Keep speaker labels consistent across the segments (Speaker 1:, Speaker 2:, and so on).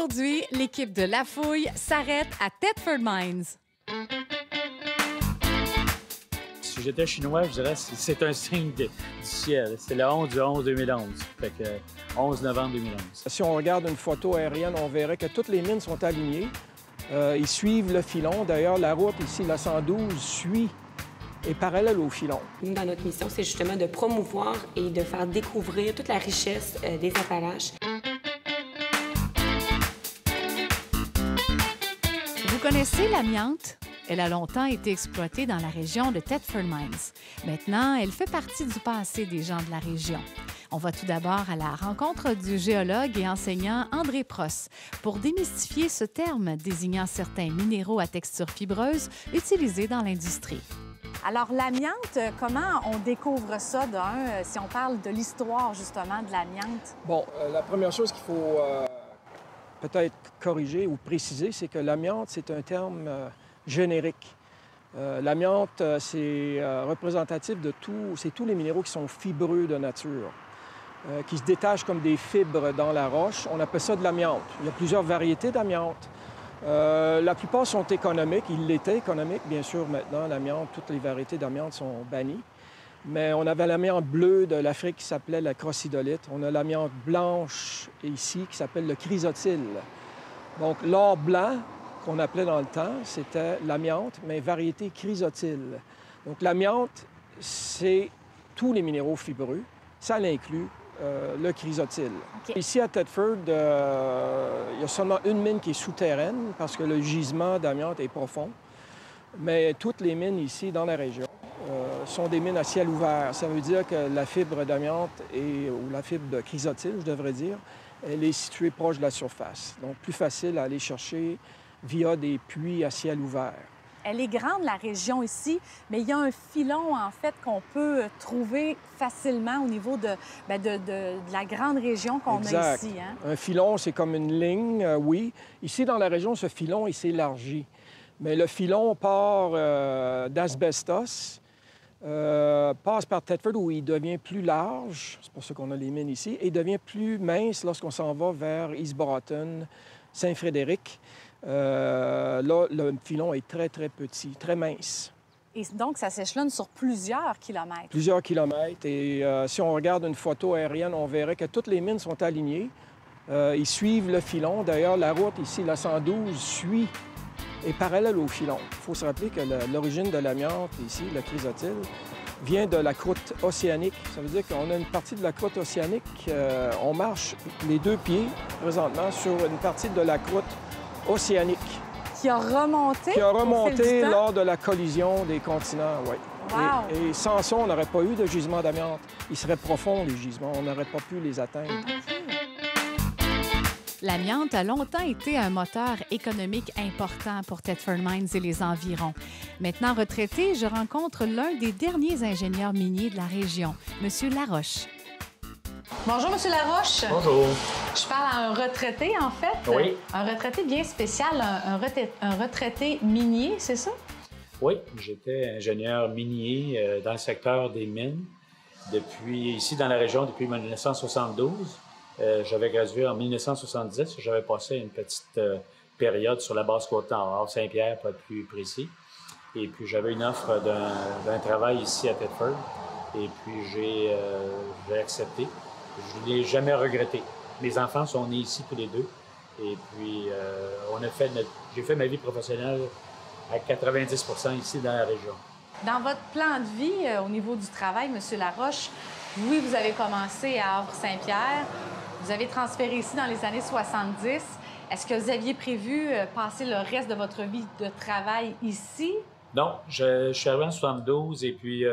Speaker 1: Aujourd'hui, l'équipe de La Fouille s'arrête à Thetford Mines.
Speaker 2: Si j'étais chinois, je dirais que c'est un signe du ciel. C'est le 11/11/2011. Fait que 11 novembre 2011.
Speaker 3: Si on regarde une photo aérienne, on verrait que toutes les mines sont alignées. Ils suivent le filon. D'ailleurs, la route ici, la 112, est parallèle au filon.
Speaker 4: Nous, dans notre mission, c'est justement de promouvoir et de faire découvrir toute la richesse des Appalaches.
Speaker 1: Vous connaissez l'amiante? Elle a longtemps été exploitée dans la région de Thetford Mines. Maintenant, elle fait partie du passé des gens de la région. On va tout d'abord à la rencontre du géologue et enseignant André Pross pour démystifier ce terme désignant certains minéraux à texture fibreuse utilisés dans l'industrie.
Speaker 5: Alors, l'amiante, comment on découvre ça d'un, si on parle de l'histoire, justement, de l'amiante?
Speaker 3: Bon, la première chose qu'il faut peut-être corriger ou préciser, c'est que l'amiante, c'est un terme générique. L'amiante, c'est représentatif de c'est tous les minéraux qui sont fibreux de nature, qui se détachent comme des fibres dans la roche. On appelle ça de l'amiante. Il y a plusieurs variétés d'amiante. La plupart sont économiques. Il l'était économique, bien sûr, maintenant. L'amiante, toutes les variétés d'amiante sont bannies. Mais on avait l'amiante bleue de l'Afrique qui s'appelait la crocidolite. On a l'amiante blanche ici qui s'appelle le chrysotile. Donc, l'or blanc, qu'on appelait dans le temps, c'était l'amiante, mais variété chrysotile. Donc, l'amiante, c'est tous les minéraux fibreux. Ça l'inclut le chrysotile. Okay. Ici, à Thetford, il y a seulement une mine qui est souterraine parce que le gisement d'amiante est profond. Mais toutes les mines ici, dans la région, sont des mines à ciel ouvert. Ça veut dire que la fibre d'amiante, ou la fibre de chrysotile, je devrais dire, elle est située proche de la surface. Donc, plus facile à aller chercher via des puits à ciel ouvert.
Speaker 5: Elle est grande, la région ici, mais il y a un filon, en fait, qu'on peut trouver facilement au niveau de la grande région qu'on a ici. Hein?
Speaker 3: Un filon, c'est comme une ligne, oui. Ici, dans la région, ce filon, il s'élargit. Mais le filon part d'asbestos, passe par Thetford où il devient plus large, c'est pour ça qu'on a les mines ici, et devient plus mince lorsqu'on s'en va vers East Broughton, Saint-Frédéric. Là, le filon est très, très petit, très mince.
Speaker 5: Et donc, ça s'échelonne sur plusieurs kilomètres.
Speaker 3: Plusieurs kilomètres. Et si on regarde une photo aérienne, on verrait que toutes les mines sont alignées. Ils suivent le filon. D'ailleurs, la route ici, la 112, est parallèle au filon. Il faut se rappeler que l'origine de l'amiante ici, le chrysotile, vient de la croûte océanique. Ça veut dire qu'on a une partie de la croûte océanique. On marche les deux pieds présentement sur une partie de la croûte océanique.
Speaker 5: Qui a remonté?
Speaker 3: Qui a remonté lors de la collision des continents, oui.
Speaker 5: Wow.
Speaker 3: Et sans ça, on n'aurait pas eu de gisement d'amiante. Ils seraient profonds, les gisements. On n'aurait pas pu les atteindre.
Speaker 1: L'amiante a longtemps été un moteur économique important pour Thetford Mines et les environs. Maintenant retraité, je rencontre l'un des derniers ingénieurs miniers de la région, M. Laroche.
Speaker 5: Bonjour, M. Laroche.
Speaker 2: Bonjour.
Speaker 5: Je parle à un retraité, en fait.
Speaker 2: Oui.
Speaker 5: Un retraité bien spécial, un retraité minier, c'est ça?
Speaker 2: Oui, j'étais ingénieur minier dans le secteur des mines ici dans la région depuis 1972. J'avais gradué en 1970. J'avais passé une petite période sur la Basse-Côte-Nord, Saint-Pierre, pour être plus précis. Et puis, j'avais une offre d'un travail ici à Thetford. Et puis, j'ai accepté. Je ne l'ai jamais regretté. Mes enfants sont nés ici tous les deux. Et puis, j'ai fait ma vie professionnelle à 90 % ici dans la région.
Speaker 5: Dans votre plan de vie, au niveau du travail, M. Laroche, oui, vous avez commencé à Havre-Saint-Pierre. Vous avez transféré ici dans les années 70. Est-ce que vous aviez prévu passer le reste de votre vie de travail ici? Non,
Speaker 2: je suis arrivé en 72 et puis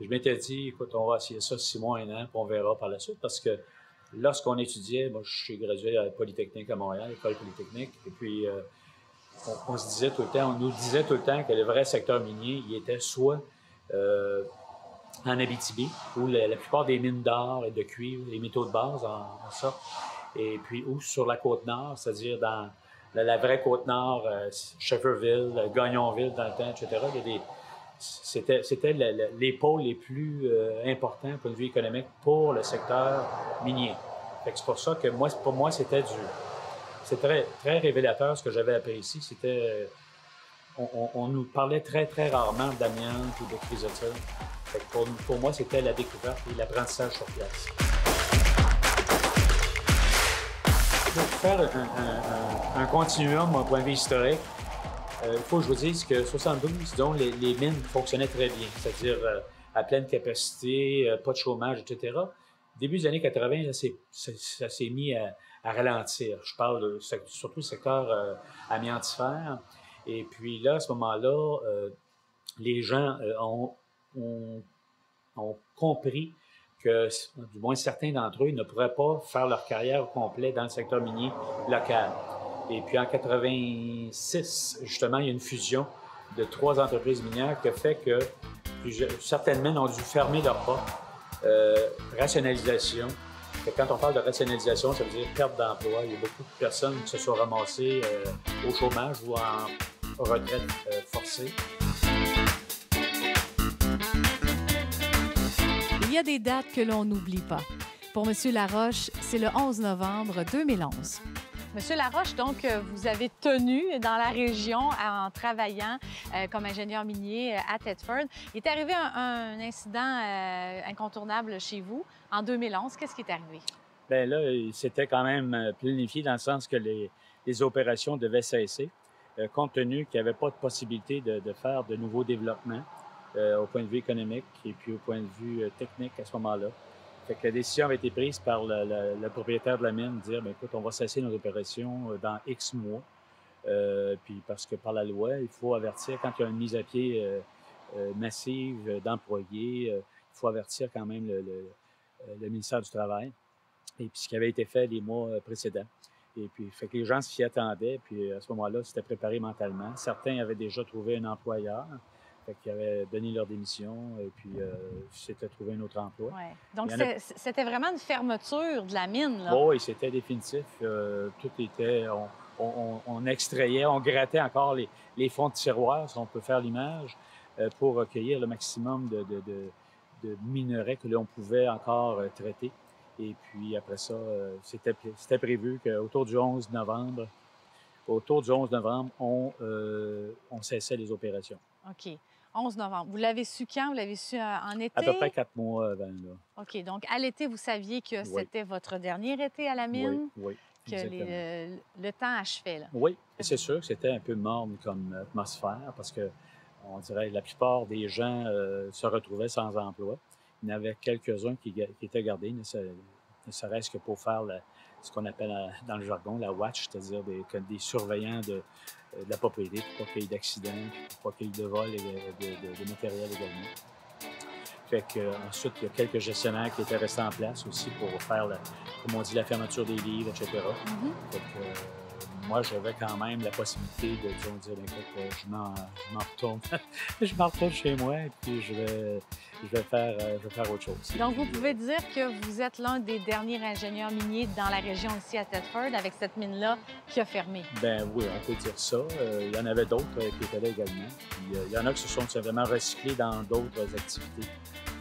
Speaker 2: je m'étais dit, écoute, on va essayer ça 6 mois, 1 an, puis on verra par la suite. Parce que lorsqu'on étudiait, moi, je suis gradué à la Polytechnique à Montréal, l'école Polytechnique, et puis on nous disait tout le temps que le vrai secteur minier, il était soit en Abitibi, où la plupart des mines d'or et de cuivre, les métaux de base en sortent, et puis ou sur la Côte-Nord, c'est-à-dire dans la vraie Côte-Nord, Shefferville, Gagnonville dans le temps, etc. C'était les pôles les plus importants pour une vie économique pour le secteur minier. C'est pour ça que pour moi, c'était c'est très, très révélateur ce que j'avais appris ici. C'était... on nous parlait très, très rarement d'amiante ou de chrysotile. Fait que pour moi, c'était la découverte et l'apprentissage sur place. Pour faire un continuum d'un point de vue historique, il faut que je vous dise que 72, disons, les mines fonctionnaient très bien, c'est-à-dire à pleine capacité, pas de chômage, etc. Début des années 80, ça s'est mis à ralentir. Je parle surtout du secteur amiantifère. Et puis là, à ce moment-là, les gens ont compris que, du moins certains d'entre eux, ne pourraient pas faire leur carrière au complet dans le secteur minier local. Et puis en 86, justement, il y a une fusion de 3 entreprises minières qui a fait que certaines mines ont dû fermer leurs portes. Rationalisation. Quand on parle de rationalisation, ça veut dire perte d'emploi. Il y a beaucoup de personnes qui se sont ramassées au chômage ou en retraite forcée.
Speaker 1: Il y a des dates que l'on n'oublie pas. Pour M. Laroche, c'est le 11 novembre 2011.
Speaker 5: Monsieur Laroche, donc, vous avez tenu dans la région en travaillant comme ingénieur minier à Thetford. Il est arrivé un incident incontournable chez vous en 2011. Qu'est-ce qui est arrivé?
Speaker 6: Bien là, c'était quand même planifié dans le sens que les opérations devaient cesser, compte tenu qu'il n'y avait pas de possibilité de faire de nouveaux développements au point de vue économique et puis au point de vue technique à ce moment-là. Fait que la décision avait été prise par le propriétaire de la mine de dire, bien, écoute, on va cesser nos opérations dans X mois. Puis parce que par la loi, il faut avertir quand il y a une mise à pied massive d'employés, il faut avertir quand même le ministère du Travail. Et puis ce qui avait été fait les mois précédents. Et puis, fait que les gens s'y attendaient. Puis à ce moment-là, c'était préparé mentalement. Certains avaient déjà trouvé un employeur. Fait qu'ils avaient donné leur démission et puis s'étaient trouvé un autre emploi.
Speaker 5: Ouais. Donc, c'était vraiment une fermeture de la mine, là?
Speaker 6: Oh, oui, c'était définitif. Tout était... On extrayait, on grattait encore les fonds de tiroir, si on peut faire l'image, pour recueillir le maximum de minerais que l'on pouvait encore traiter. Et puis après ça, c'était prévu qu'autour du 11 novembre, on cessait les opérations.
Speaker 5: OK. 11 novembre. Vous l'avez su quand? Vous l'avez su en été?
Speaker 6: À peu près 4 mois avant, là.
Speaker 5: OK. Donc, à l'été, vous saviez que c'était votre dernier été à la mine?
Speaker 6: Oui,
Speaker 5: que le temps achevait, là?
Speaker 6: Oui. Et c'est sûr que c'était un peu morne comme atmosphère parce que, on dirait, la plupart des gens se retrouvaient sans emploi. Il y en avait quelques-uns qui étaient gardés, ne serait-ce que pour faire ce qu'on appelle dans le jargon la watch, c'est-à-dire des surveillants de la propriété pour pas qu'il y ait d'accidents, pour pas qu'il y ait de vol et de matériel également. Fait que, ensuite, il y a quelques gestionnaires qui étaient restés en place aussi pour faire, comme on dit, la fermeture des livres, etc.
Speaker 5: Mm-hmm.
Speaker 6: Fait que, moi, j'avais quand même la possibilité de dire, écoute, je m'en retourne. Je m'en retourne chez moi et puis je vais faire autre chose.
Speaker 5: Donc, vous pouvez dire que vous êtes l'un des derniers ingénieurs miniers dans la région ici à Thetford avec cette mine-là qui a fermé.
Speaker 6: Ben oui, on peut dire ça. Il y en avait d'autres qui étaient là également. Puis, il y en a qui se sont simplement recyclés dans d'autres activités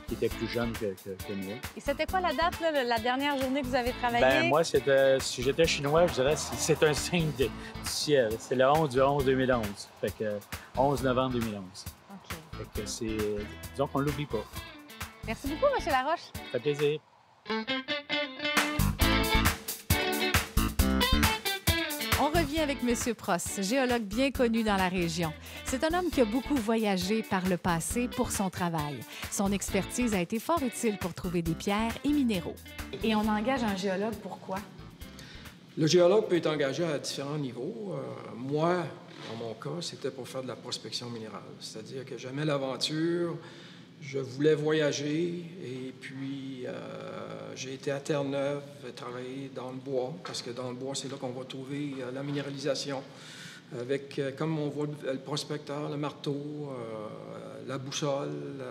Speaker 6: qui étaient plus jeunes que moi.
Speaker 5: Et c'était quoi la date, là, la dernière journée que vous avez travaillé?
Speaker 6: Ben moi, si j'étais chinois, je dirais que c'est un signe du ciel. C'est le 11 du 11 2011. Fait que 11 novembre 2011.
Speaker 5: OK.
Speaker 6: Fait que c'est... Disons qu'on ne l'oublie pas.
Speaker 5: Merci beaucoup, M. Laroche.
Speaker 6: Ça fait plaisir.
Speaker 1: On revient avec M. Pross, géologue bien connu dans la région. C'est un homme qui a beaucoup voyagé par le passé pour son travail. Son expertise a été fort utile pour trouver des pierres et minéraux. Et on engage un géologue, pourquoi?
Speaker 3: Le géologue peut être engagé à différents niveaux. Moi, dans mon cas, c'était pour faire de la prospection minérale. C'est-à-dire que j'aimais l'aventure, je voulais voyager et puis j'ai été à Terre-Neuve travailler dans le bois, parce que dans le bois, c'est là qu'on va trouver la minéralisation. Avec, comme on voit le prospecteur, le marteau, la boussole,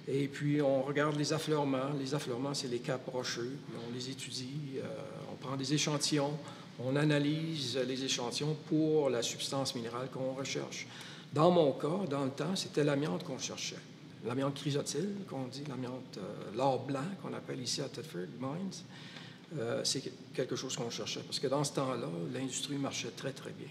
Speaker 3: et puis on regarde les affleurements. Les affleurements, c'est les caps rocheux, on les étudie, on prend des échantillons, on analyse les échantillons pour la substance minérale qu'on recherche. Dans mon cas, dans le temps, c'était l'amiante qu'on cherchait. L'amiante chrysotile, qu'on dit, l'amiante l'or blanc, qu'on appelle ici à Thetford Mines. c'est quelque chose qu'on cherchait. Parce que dans ce temps-là, l'industrie marchait très, très bien.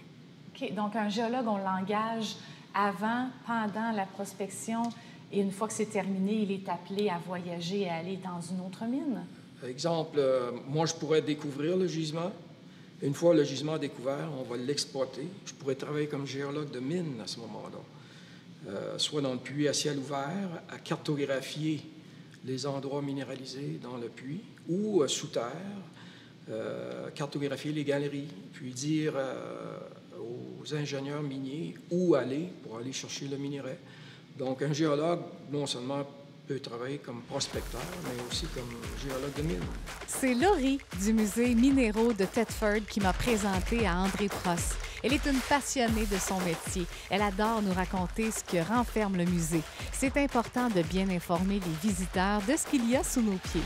Speaker 5: OK. Donc, un géologue, on l'engage avant, pendant la prospection, et une fois que c'est terminé, il est appelé à voyager et à aller dans une autre mine?
Speaker 3: Exemple, moi, je pourrais découvrir le gisement. Une fois le gisement découvert, on va l'exploiter. Je pourrais travailler comme géologue de mine à ce moment-là, soit dans le puits à ciel ouvert, à cartographier les endroits minéralisés dans le puits, ou sous terre, cartographier les galeries, puis dire aux ingénieurs miniers où aller pour aller chercher le minerai. Donc, un géologue, non seulement peut travailler comme prospecteur, mais aussi comme géologue de mine.
Speaker 1: C'est Laurie du musée Minéraux de Thetford qui m'a présenté à André Prost. Elle est une passionnée de son métier. Elle adore nous raconter ce que renferme le musée. C'est important de bien informer les visiteurs de ce qu'il y a sous nos pieds.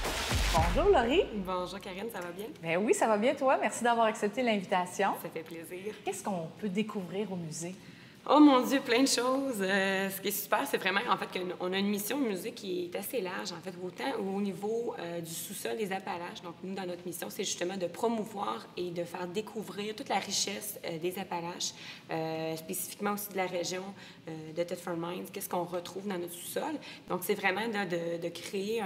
Speaker 5: Bonjour, Laurie.
Speaker 4: Bonjour, Karine, ça va bien?
Speaker 5: Bien oui, ça va bien, toi. Merci d'avoir accepté l'invitation.
Speaker 4: Ça fait plaisir.
Speaker 5: Qu'est-ce qu'on peut découvrir au musée?
Speaker 4: Oh mon Dieu, plein de choses. Ce qui est super, c'est vraiment en fait qu'on a une mission au musée qui est assez large, en fait, autant au niveau du sous-sol des Appalaches. Donc, nous, dans notre mission, c'est justement de promouvoir et de faire découvrir toute la richesse des Appalaches, spécifiquement aussi de la région de Thetford Mines. Qu'est-ce qu'on retrouve dans notre sous-sol? Donc, c'est vraiment de créer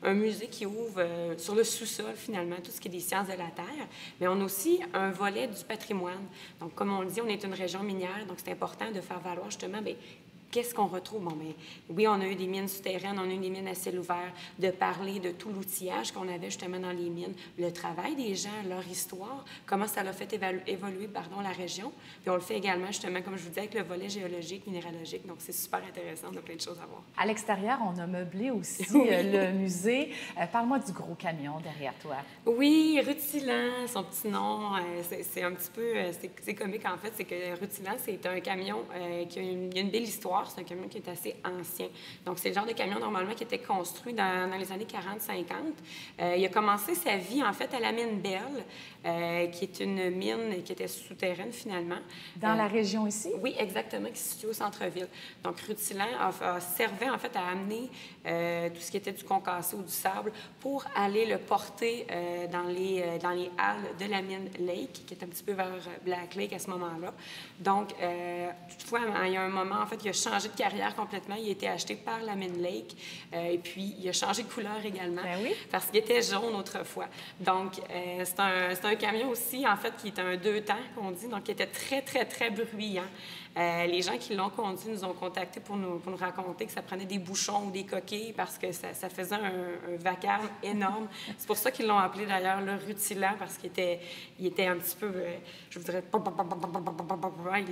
Speaker 4: un musée qui ouvre sur le sous-sol, finalement, tout ce qui est des sciences de la Terre. Mais on a aussi un volet du patrimoine. Donc, comme on le dit, on est une région minière, donc c'est important de faire valoir, justement, bien, qu'est-ce qu'on retrouve? Bon, bien, oui, on a eu des mines souterraines, on a eu des mines à ciel ouvert, de parler de tout l'outillage qu'on avait justement dans les mines, le travail des gens, leur histoire, comment ça l'a fait évoluer la région. Puis on le fait également, justement, comme je vous disais, avec le volet géologique, minéralogique. Donc, c'est super intéressant, on a plein de choses à voir.
Speaker 5: À l'extérieur, on a meublé aussi
Speaker 4: Oui.
Speaker 5: le musée. Parle-moi du gros camion derrière toi.
Speaker 4: Oui, Rutilant, son petit nom, c'est un petit peu, c'est comique en fait, c'est que Rutilant, c'est un camion qui a une belle histoire. C'est un camion qui est assez ancien. Donc, c'est le genre de camion, normalement, qui était construit dans les années 40-50. Il a commencé sa vie, en fait, à la mine Belle, qui est une mine qui était souterraine, finalement.
Speaker 5: Dans la région ici?
Speaker 4: Oui, exactement, qui se situe au centre-ville. Donc, Rutilant servait, en fait, à amener tout ce qui était du concassé ou du sable pour aller le porter dans les halles de la mine Lake, qui est un petit peu vers Black Lake à ce moment-là. Donc, toutefois, il y a un moment, en fait, il a changé de carrière complètement. Il a été acheté par la mine Lake. Et puis, il a changé de couleur également.
Speaker 5: Ben oui.
Speaker 4: Parce qu'il était jaune autrefois. Donc, c'est un camion aussi, en fait, qui est un deux-temps, qu'on dit, donc qui était très, très, très bruyant. Les gens qui l'ont conduit nous ont contactés pour nous raconter que ça prenait des bouchons ou des coquilles parce que ça faisait un vacarme énorme. C'est pour ça qu'ils l'ont appelé d'ailleurs le rutilant, parce qu'il était un petit peu, je voudrais,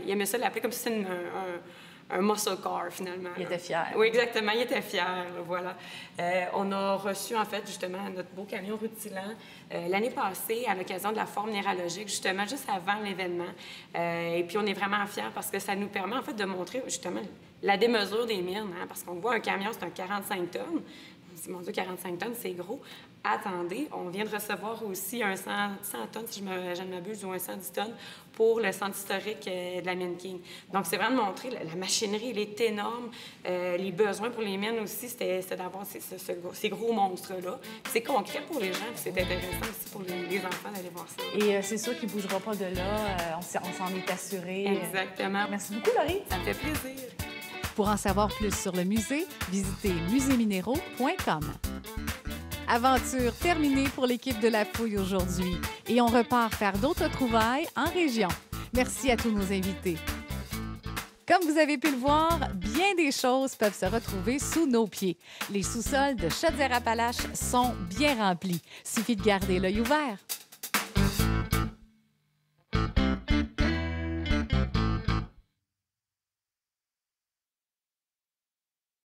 Speaker 4: il aimait ça l'appeler comme si c'était un muscle car, finalement.
Speaker 5: Il était fier.
Speaker 4: Oui, exactement, il était fier, voilà. On a reçu, en fait, justement, notre beau camion rutilant l'année passée à l'occasion de la foire minéralogique, justement, juste avant l'événement. Et puis, on est vraiment fiers parce que ça nous permet, en fait, de montrer, justement, la démesure des mines, hein, parce qu'on voit un camion, c'est un 45 tonnes. Mon Dieu, 45 tonnes, c'est gros. Attendez, on vient de recevoir aussi un 100 tonnes, si je ne m'abuse, ou un 110 tonnes pour le centre historique de la mine King. Donc, c'est vraiment de montrer la machinerie, elle est énorme. Les besoins pour les mines aussi, c'était d'avoir ces gros monstres-là. C'est concret pour les gens, puis c'est intéressant aussi pour les enfants d'aller voir ça.
Speaker 5: Et c'est sûr qu'il ne bougera pas de là. On s'en est assuré.
Speaker 4: Exactement.
Speaker 5: Merci beaucoup, Laurie.
Speaker 4: Ça me fait plaisir.
Speaker 1: Pour en savoir plus sur le musée, visitez muséminéraux.com. Aventure terminée pour l'équipe de La Fouille aujourd'hui. Et on repart faire d'autres trouvailles en région. Merci à tous nos invités. Comme vous avez pu le voir, bien des choses peuvent se retrouver sous nos pieds. Les sous-sols de Chaudière-Appalaches sont bien remplis. Suffit de garder l'œil ouvert.